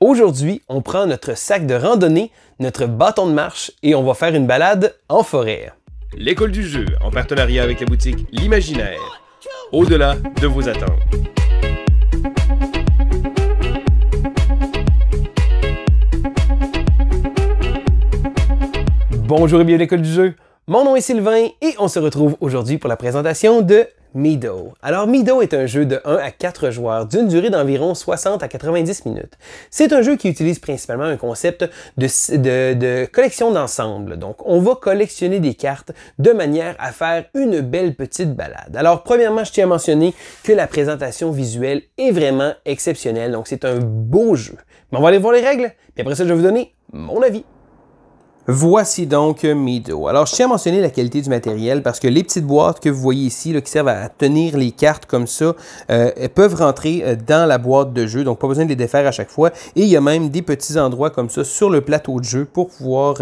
Aujourd'hui, on prend notre sac de randonnée, notre bâton de marche et on va faire une balade en forêt. L'école du jeu, en partenariat avec la boutique L'Imaginaire. Au-delà de vos attentes. Bonjour et bienvenue à l'école du jeu. Mon nom est Sylvain et on se retrouve aujourd'hui pour la présentation de Meadow. Alors Meadow est un jeu de 1 à 4 joueurs d'une durée d'environ 60 à 90 minutes. C'est un jeu qui utilise principalement un concept de collection d'ensemble. Donc on va collectionner des cartes de manière à faire une belle petite balade. Alors premièrement, je tiens à mentionner que la présentation visuelle est vraiment exceptionnelle. Donc c'est un beau jeu. Mais on va aller voir les règles, puis après ça je vais vous donner mon avis. Voici donc Meadow. Alors, je tiens à mentionner la qualité du matériel parce que les petites boîtes que vous voyez ici, là, qui servent à tenir les cartes comme ça, elles peuvent rentrer dans la boîte de jeu, donc pas besoin de les défaire à chaque fois. Et il y a même des petits endroits comme ça sur le plateau de jeu pour pouvoir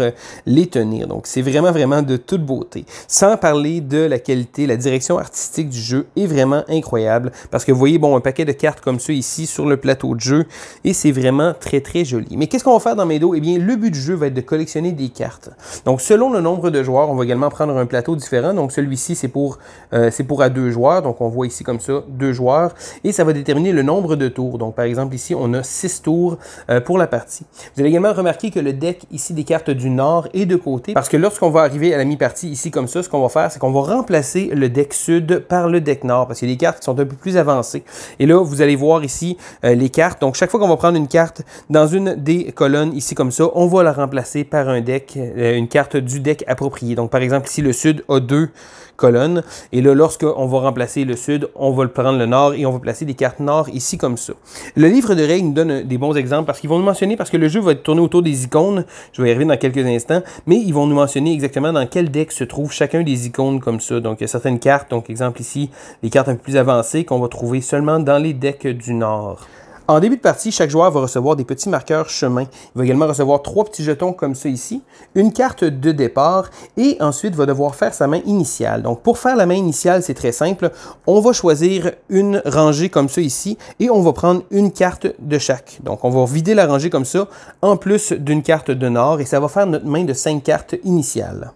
les tenir. Donc, c'est vraiment de toute beauté. Sans parler de la qualité, la direction artistique du jeu est vraiment incroyable parce que vous voyez, bon, un paquet de cartes comme ça ici sur le plateau de jeu et c'est vraiment très joli. Mais qu'est-ce qu'on va faire dans Meadow? Eh bien, le but du jeu va être de collectionner des cartes. Donc, selon le nombre de joueurs, on va également prendre un plateau différent. Donc, celui-ci, c'est pour à 2 joueurs. Donc, on voit ici comme ça, 2 joueurs. Et ça va déterminer le nombre de tours. Donc, par exemple, ici, on a 6 tours pour la partie. Vous allez également remarquer que le deck, ici, des cartes du nord et de côté. Parce que lorsqu'on va arriver à la mi-partie, ici, comme ça, ce qu'on va faire, c'est qu'on va remplacer le deck sud par le deck nord. Parce qu'il y a des cartes qui sont un peu plus avancées. Et là, vous allez voir ici les cartes. Donc, chaque fois qu'on va prendre une carte dans une des colonnes, ici, comme ça, on va la remplacer par un deck, une carte du deck approprié. Donc, par exemple, ici, le sud a 2 colonnes. Et là, lorsqu'on va remplacer le sud, on va prendre le nord et on va placer des cartes nord ici comme ça. Le livre de règles nous donne des bons exemples parce qu'ils vont nous mentionner, parce que le jeu va être tourné autour des icônes. Je vais y arriver dans quelques instants. Mais ils vont nous mentionner exactement dans quel deck se trouve chacun des icônes comme ça. Donc, il y a certaines cartes. Donc, exemple ici, les cartes un peu plus avancées qu'on va trouver seulement dans les decks du nord. En début de partie, chaque joueur va recevoir des petits marqueurs chemin. Il va également recevoir 3 petits jetons comme ça ici, une carte de départ et ensuite va devoir faire sa main initiale. Donc pour faire la main initiale, c'est très simple. On va choisir une rangée comme ça ici et on va prendre une carte de chaque. Donc on va vider la rangée comme ça en plus d'une carte de nord et ça va faire notre main de 5 cartes initiales.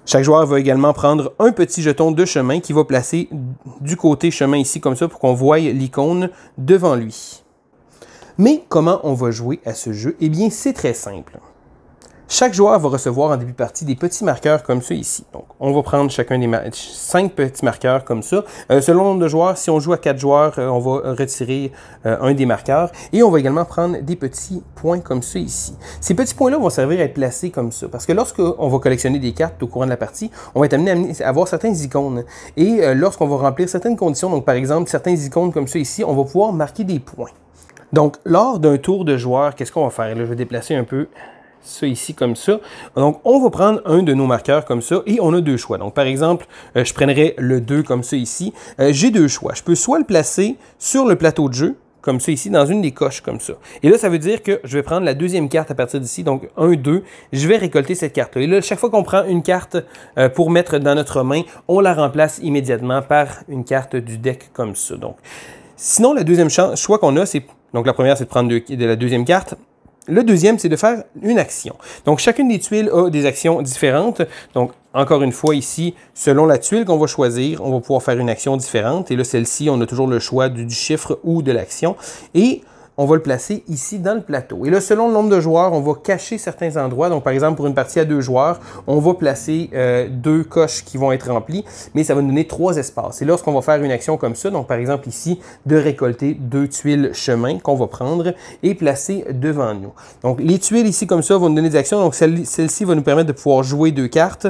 Chaque joueur va également prendre un petit jeton de chemin qui va placer du côté chemin ici comme ça pour qu'on voie l'icône devant lui. Mais comment on va jouer à ce jeu? Eh bien, c'est très simple. Chaque joueur va recevoir en début de partie des petits marqueurs comme ça ici. Donc, on va prendre chacun des 5 petits marqueurs comme ça. Selon le nombre de joueurs, si on joue à 4 joueurs, on va retirer un des marqueurs. Et on va également prendre des petits points comme ça ici. Ces petits points-là vont servir à être placés comme ça. Parce que lorsqu'on va collectionner des cartes au courant de la partie, on va être amené à avoir certaines icônes. Et lorsqu'on va remplir certaines conditions, donc par exemple, certaines icônes comme ça ici, on va pouvoir marquer des points. Donc, lors d'un tour de joueur, qu'est-ce qu'on va faire? Là, je vais déplacer un peu ça ici comme ça. Donc, on va prendre un de nos marqueurs comme ça et on a 2 choix. Donc, par exemple, je prendrais le 2 comme ça ici. J'ai 2 choix. Je peux soit le placer sur le plateau de jeu, comme ça ici, dans une des coches comme ça. Et là, ça veut dire que je vais prendre la deuxième carte à partir d'ici, donc 1, 2. Je vais récolter cette carte-là. Et là, chaque fois qu'on prend une carte pour mettre dans notre main, on la remplace immédiatement par une carte du deck comme ça. Donc, sinon, la deuxième choix qu'on a, c'est... Donc, la première, c'est de prendre de la deuxième carte. Le deuxième, c'est de faire une action. Donc, chacune des tuiles a des actions différentes. Donc, encore une fois, ici, selon la tuile qu'on va choisir, on va pouvoir faire une action différente. Et là, celle-ci, on a toujours le choix du chiffre ou de l'action. Et on va le placer ici dans le plateau. Et là, selon le nombre de joueurs, on va cacher certains endroits. Donc, par exemple, pour une partie à 2 joueurs, on va placer 2 coches qui vont être remplies, mais ça va nous donner 3 espaces. Et lorsqu'on va faire une action comme ça, donc par exemple ici, de récolter 2 tuiles chemin qu'on va prendre et placer devant nous. Donc, les tuiles ici comme ça vont nous donner des actions. Donc, celle-ci va nous permettre de pouvoir jouer 2 cartes.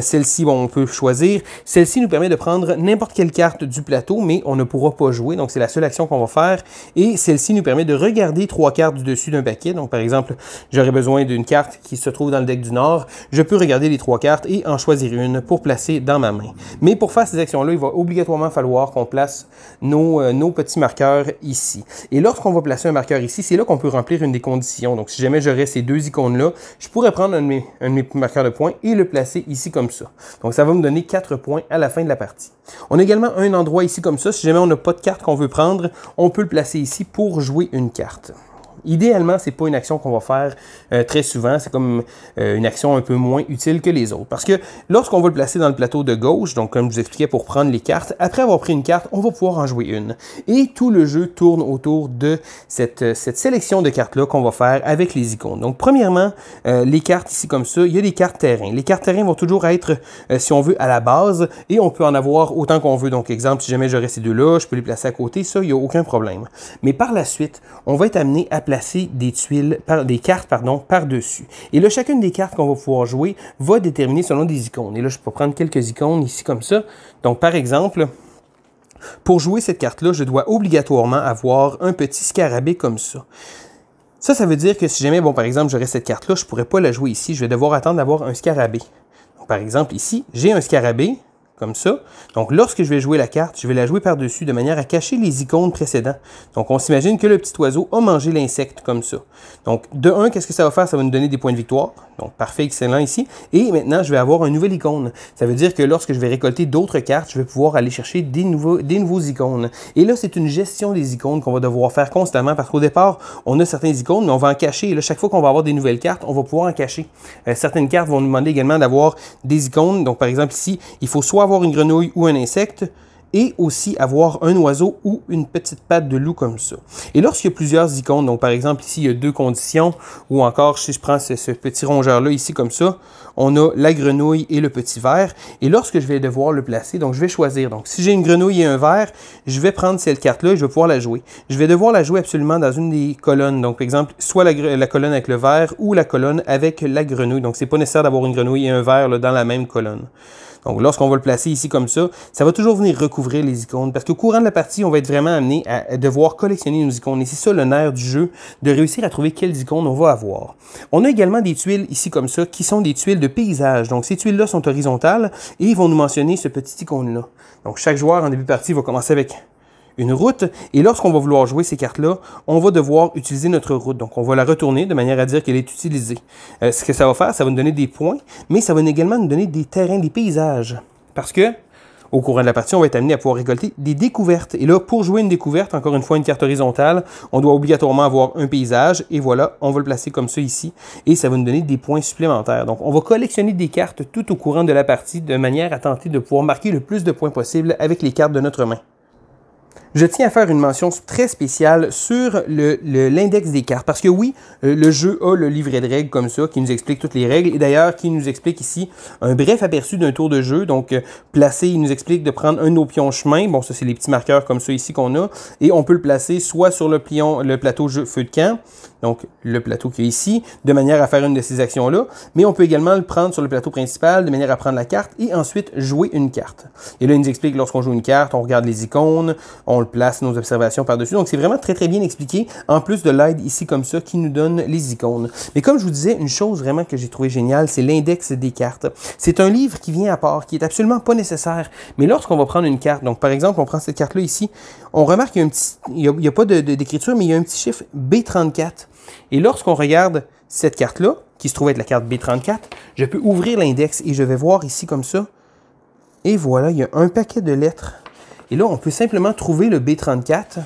Celle-ci, bon, on peut choisir. Celle-ci nous permet de prendre n'importe quelle carte du plateau, mais on ne pourra pas jouer. Donc, c'est la seule action qu'on va faire. Et celle-ci nous permet de regarder 3 cartes du dessus d'un paquet. Donc, par exemple, j'aurais besoin d'une carte qui se trouve dans le deck du Nord. Je peux regarder les 3 cartes et en choisir une pour placer dans ma main. Mais pour faire ces actions-là, il va obligatoirement falloir qu'on place nos petits marqueurs ici. Et lorsqu'on va placer un marqueur ici, c'est là qu'on peut remplir une des conditions. Donc, si jamais j'aurais ces 2 icônes-là, je pourrais prendre un de mes marqueurs de points et le placer ici comme ça. Donc, ça va me donner 4 points à la fin de la partie. On a également un endroit ici comme ça. Si jamais on n'a pas de carte qu'on veut prendre, on peut le placer ici pour jouer une carte. Idéalement, c'est pas une action qu'on va faire très souvent. C'est comme une action un peu moins utile que les autres. Parce que lorsqu'on va le placer dans le plateau de gauche, donc comme je vous expliquais pour prendre les cartes, après avoir pris une carte, on va pouvoir en jouer une. Et tout le jeu tourne autour de cette sélection de cartes-là qu'on va faire avec les icônes. Donc premièrement, les cartes ici comme ça, il y a des cartes terrain. Les cartes terrain vont toujours être, si on veut, à la base et on peut en avoir autant qu'on veut. Donc exemple, si jamais j'aurais ces deux-là, je peux les placer à côté, ça, il n'y a aucun problème. Mais par la suite, on va être amené à placer des cartes par-dessus. Et là, chacune des cartes qu'on va pouvoir jouer va déterminer selon des icônes. Et là, je peux prendre quelques icônes ici comme ça. Donc, par exemple, pour jouer cette carte-là, je dois obligatoirement avoir un petit scarabée comme ça. Ça veut dire que si jamais, bon, par exemple, j'aurais cette carte-là, je ne pourrais pas la jouer ici. Je vais devoir attendre d'avoir un scarabée. Donc, par exemple, ici, j'ai un scarabée. Comme ça. Donc, lorsque je vais jouer la carte, je vais la jouer par-dessus de manière à cacher les icônes précédentes. Donc, on s'imagine que le petit oiseau a mangé l'insecte comme ça. Donc, de 1, qu'est-ce que ça va faire? Ça va nous donner des points de victoire. Donc, parfait, excellent ici. Et maintenant, je vais avoir un nouvel icône. Ça veut dire que lorsque je vais récolter d'autres cartes, je vais pouvoir aller chercher des nouveaux icônes. Et là, c'est une gestion des icônes qu'on va devoir faire constamment parce qu'au départ, on a certaines icônes, mais on va en cacher. Et là, chaque fois qu'on va avoir des nouvelles cartes, on va pouvoir en cacher. Certaines cartes vont nous demander également d'avoir des icônes. Donc, par exemple, ici, il faut soit avoir une grenouille ou un insecte, et aussi avoir un oiseau ou une petite patte de loup comme ça. Et lorsqu'il y a plusieurs icônes, donc par exemple ici il y a 2 conditions, ou encore si je prends ce petit rongeur-là ici comme ça, on a la grenouille et le petit ver, et lorsque je vais devoir le placer, donc je vais choisir. Donc si j'ai une grenouille et un ver, je vais prendre cette carte-là et je vais pouvoir la jouer. Je vais devoir la jouer absolument dans une des colonnes, donc par exemple, soit la colonne avec le ver ou la colonne avec la grenouille. Donc c'est pas nécessaire d'avoir une grenouille et un ver là, dans la même colonne. Donc, lorsqu'on va le placer ici comme ça va toujours venir recouvrir les icônes parce qu'au courant de la partie, on va être vraiment amené à devoir collectionner nos icônes. Et c'est ça le nerf du jeu, de réussir à trouver quelles icônes on va avoir. On a également des tuiles ici comme ça qui sont des tuiles de paysage. Donc, ces tuiles-là sont horizontales et ils vont nous mentionner ce petit icône-là. Donc, chaque joueur en début de partie va commencer avec une route, et lorsqu'on va vouloir jouer ces cartes-là, on va devoir utiliser notre route. Donc, on va la retourner de manière à dire qu'elle est utilisée. Ce que ça va faire, ça va nous donner des points, mais ça va également nous donner des terrains, des paysages. Parce que, au courant de la partie, on va être amené à pouvoir récolter des découvertes. Et là, pour jouer une découverte, encore une fois, une carte horizontale, on doit obligatoirement avoir un paysage, et voilà, on va le placer comme ça ici, et ça va nous donner des points supplémentaires. Donc, on va collectionner des cartes tout au courant de la partie, de manière à tenter de pouvoir marquer le plus de points possible avec les cartes de notre main. Je tiens à faire une mention très spéciale sur l'index des cartes. Parce que oui, le jeu a le livret de règles comme ça, qui nous explique toutes les règles. Et d'ailleurs, qui nous explique ici un bref aperçu d'un tour de jeu. Donc, placer, il nous explique de prendre un de nos pions chemin. Bon, ça, c'est les petits marqueurs comme ça ici qu'on a. Et on peut le placer soit sur le plateau feu de camp, donc le plateau qui est ici, de manière à faire une de ces actions-là. Mais on peut également le prendre sur le plateau principal, de manière à prendre la carte et ensuite jouer une carte. Et là, il nous explique lorsqu'on joue une carte, on regarde les icônes, on le place nos observations par-dessus. Donc, c'est vraiment très, très bien expliqué, en plus de l'aide ici comme ça qui nous donne les icônes. Mais comme je vous disais, une chose vraiment que j'ai trouvé géniale, c'est l'index des cartes. C'est un livre qui vient à part, qui est absolument pas nécessaire. Mais lorsqu'on va prendre une carte, donc par exemple, on prend cette carte-là ici, on remarque qu'il y a il y a pas d'écriture, mais il y a un petit chiffre B34. Et lorsqu'on regarde cette carte-là, qui se trouve être la carte B34, je peux ouvrir l'index et je vais voir ici comme ça. Et voilà, il y a un paquet de lettres. Et là, on peut simplement trouver le B34.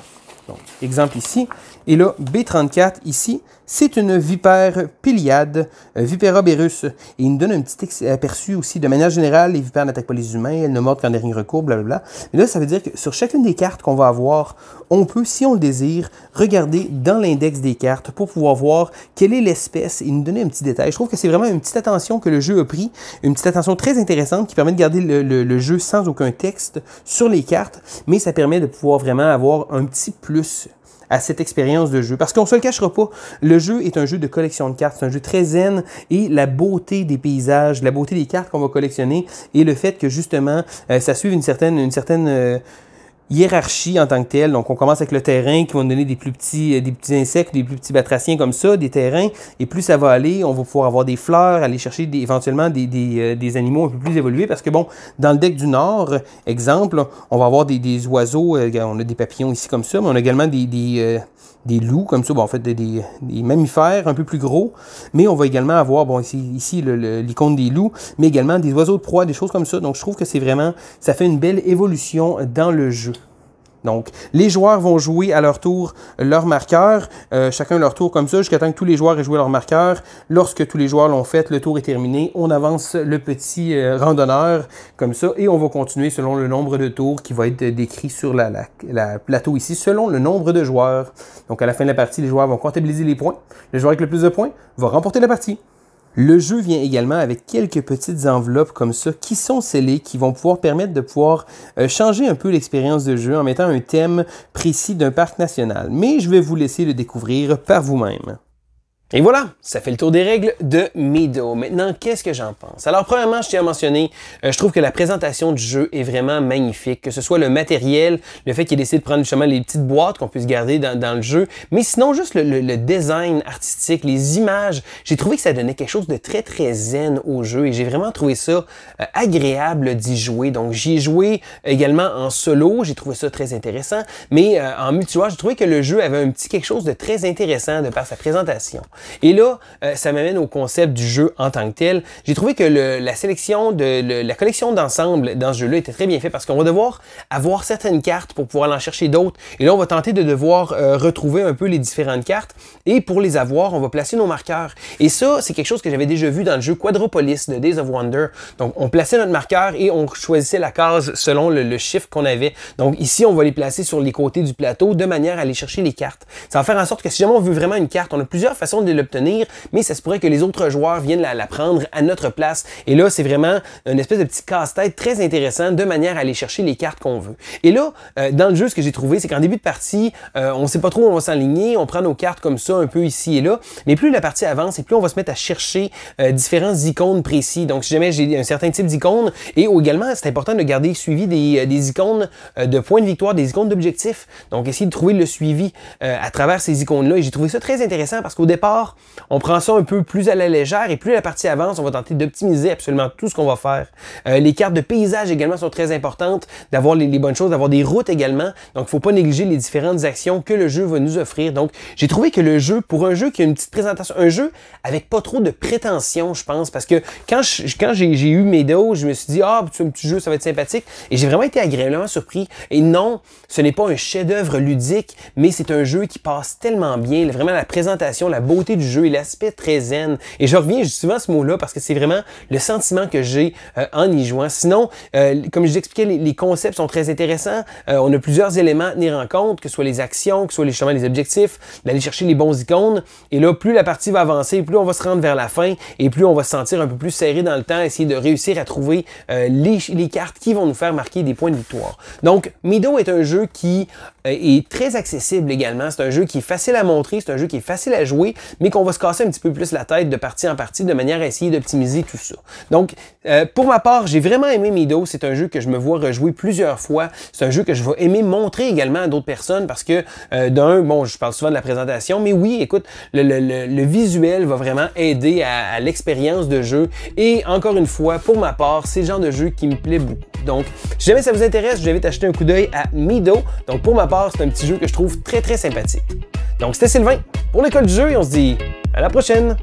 Donc, exemple ici. Et là, B34 ici, c'est une vipère Piliade, Vipera berus. Et il nous donne un petit aperçu aussi. De manière générale, les vipères n'attaquent pas les humains, elles ne mordent qu'en dernier recours, blablabla. Mais là, ça veut dire que sur chacune des cartes qu'on va avoir, on peut, si on le désire, regarder dans l'index des cartes pour pouvoir voir quelle est l'espèce et nous donner un petit détail. Je trouve que c'est vraiment une petite attention que le jeu a pris, une petite attention très intéressante qui permet de garder le jeu sans aucun texte sur les cartes, mais ça permet de pouvoir vraiment avoir un petit plus à cette expérience de jeu. Parce qu'on ne se le cachera pas, le jeu est un jeu de collection de cartes, c'est un jeu très zen, et la beauté des paysages, la beauté des cartes qu'on va collectionner, et le fait que justement, ça suive une certaine hiérarchie en tant que telle. Donc, on commence avec le terrain qui va nous donner des plus petits insectes, des plus petits batraciens comme ça, des terrains. Et plus ça va aller, on va pouvoir avoir des fleurs, aller chercher éventuellement des animaux un peu plus évolués. Parce que bon, dans le deck du Nord, exemple, on va avoir des oiseaux, on a des papillons ici comme ça, mais on a également des loups comme ça, bon, en fait des mammifères un peu plus gros, mais on va également avoir, bon, ici l'icône des loups, mais également des oiseaux de proie, des choses comme ça. Donc je trouve que c'est vraiment, ça fait une belle évolution dans le jeu. Donc, les joueurs vont jouer à leur tour leur marqueur, chacun leur tour comme ça, jusqu'à temps que tous les joueurs aient joué leur marqueur. Lorsque tous les joueurs l'ont fait, le tour est terminé, on avance le petit randonneur comme ça, et on va continuer selon le nombre de tours qui va être décrit sur la plateau ici, selon le nombre de joueurs. Donc, à la fin de la partie, les joueurs vont comptabiliser les points. Le joueur avec le plus de points va remporter la partie. Le jeu vient également avec quelques petites enveloppes comme ça qui sont scellées, qui vont pouvoir permettre de pouvoir changer un peu l'expérience de jeu en mettant un thème précis d'un parc national. Mais je vais vous laisser le découvrir par vous-même. Et voilà, ça fait le tour des règles de Meadow. Maintenant, qu'est-ce que j'en pense? Alors, premièrement, je tiens à mentionner, je trouve que la présentation du jeu est vraiment magnifique, que ce soit le matériel, le fait qu'il ait décidé de prendre justement les petites boîtes qu'on puisse garder dans le jeu, mais sinon, juste le design artistique, les images, j'ai trouvé que ça donnait quelque chose de très, très zen au jeu et j'ai vraiment trouvé ça agréable d'y jouer. Donc, j'y ai joué également en solo, j'ai trouvé ça très intéressant, mais en multijoueur, j'ai trouvé que le jeu avait un petit quelque chose de très intéressant de par sa présentation. Et là, ça m'amène au concept du jeu en tant que tel. J'ai trouvé que la sélection la collection d'ensemble dans ce jeu-là était très bien faite parce qu'on va devoir avoir certaines cartes pour pouvoir en chercher d'autres. Et là, on va tenter de devoir retrouver un peu les différentes cartes. Et pour les avoir, on va placer nos marqueurs. Et ça, c'est quelque chose que j'avais déjà vu dans le jeu Quadropolis de Days of Wonder. Donc, on plaçait notre marqueur et on choisissait la case selon le chiffre qu'on avait. Donc, ici, on va les placer sur les côtés du plateau de manière à aller chercher les cartes. Ça va faire en sorte que si jamais on veut vraiment une carte, on a plusieurs façons de l'obtenir, mais ça se pourrait que les autres joueurs viennent la prendre à notre place. Et là, c'est vraiment une espèce de petit casse-tête très intéressant de manière à aller chercher les cartes qu'on veut. Et là, dans le jeu, ce que j'ai trouvé, c'est qu'en début de partie, on ne sait pas trop où on va s'enligner, on prend nos cartes comme ça, un peu ici et là, mais plus la partie avance et plus on va se mettre à chercher différentes icônes précis. Donc, si jamais j'ai un certain type d'icône, et également, c'est important de garder suivi des icônes de points de victoire, des icônes d'objectifs. Donc, essayer de trouver le suivi à travers ces icônes-là. Et j'ai trouvé ça très intéressant parce qu'au départ, on prend ça un peu plus à la légère et plus la partie avance, on va tenter d'optimiser absolument tout ce qu'on va faire. Les cartes de paysage également sont très importantes, d'avoir les bonnes choses, d'avoir des routes également. Donc, il ne faut pas négliger les différentes actions que le jeu va nous offrir. Donc, j'ai trouvé que le jeu, pour un jeu qui a une petite présentation, un jeu avec pas trop de prétention, je pense, parce que quand j'ai eu Meadow, je me suis dit, ah, c'est un petit jeu, ça va être sympathique. Et j'ai vraiment été agréablement surpris. Et non, ce n'est pas un chef-d'œuvre ludique, mais c'est un jeu qui passe tellement bien. Vraiment, la présentation, la beauté du jeu et l'aspect très zen. Et je reviens souvent à ce mot-là parce que c'est vraiment le sentiment que j'ai en y jouant. Sinon, comme je vous expliquais, les concepts sont très intéressants. On a plusieurs éléments à tenir en compte, que ce soit les actions, que ce soit justement les objectifs, d'aller chercher les bons icônes. Et là, plus la partie va avancer, plus on va se rendre vers la fin et plus on va se sentir un peu plus serré dans le temps, essayer de réussir à trouver les cartes qui vont nous faire marquer des points de victoire. Donc, Meadow est un jeu qui est très accessible également. C'est un jeu qui est facile à montrer, c'est un jeu qui est facile à jouer, mais qu'on va se casser un petit peu plus la tête de partie en partie de manière à essayer d'optimiser tout ça. Donc, pour ma part, j'ai vraiment aimé Meadow. C'est un jeu que je me vois rejouer plusieurs fois. C'est un jeu que je vais aimer montrer également à d'autres personnes parce que, d'un, bon, je parle souvent de la présentation, mais oui, écoute, le visuel va vraiment aider à l'expérience de jeu. Et encore une fois, pour ma part, c'est le genre de jeu qui me plaît beaucoup. Donc, si jamais ça vous intéresse, je vous invite à jeter un coup d'œil à Meadow. Donc, pour ma part, c'est un petit jeu que je trouve très, très sympathique. Donc, c'était Sylvain pour l'École du jeu et on se dit à la prochaine!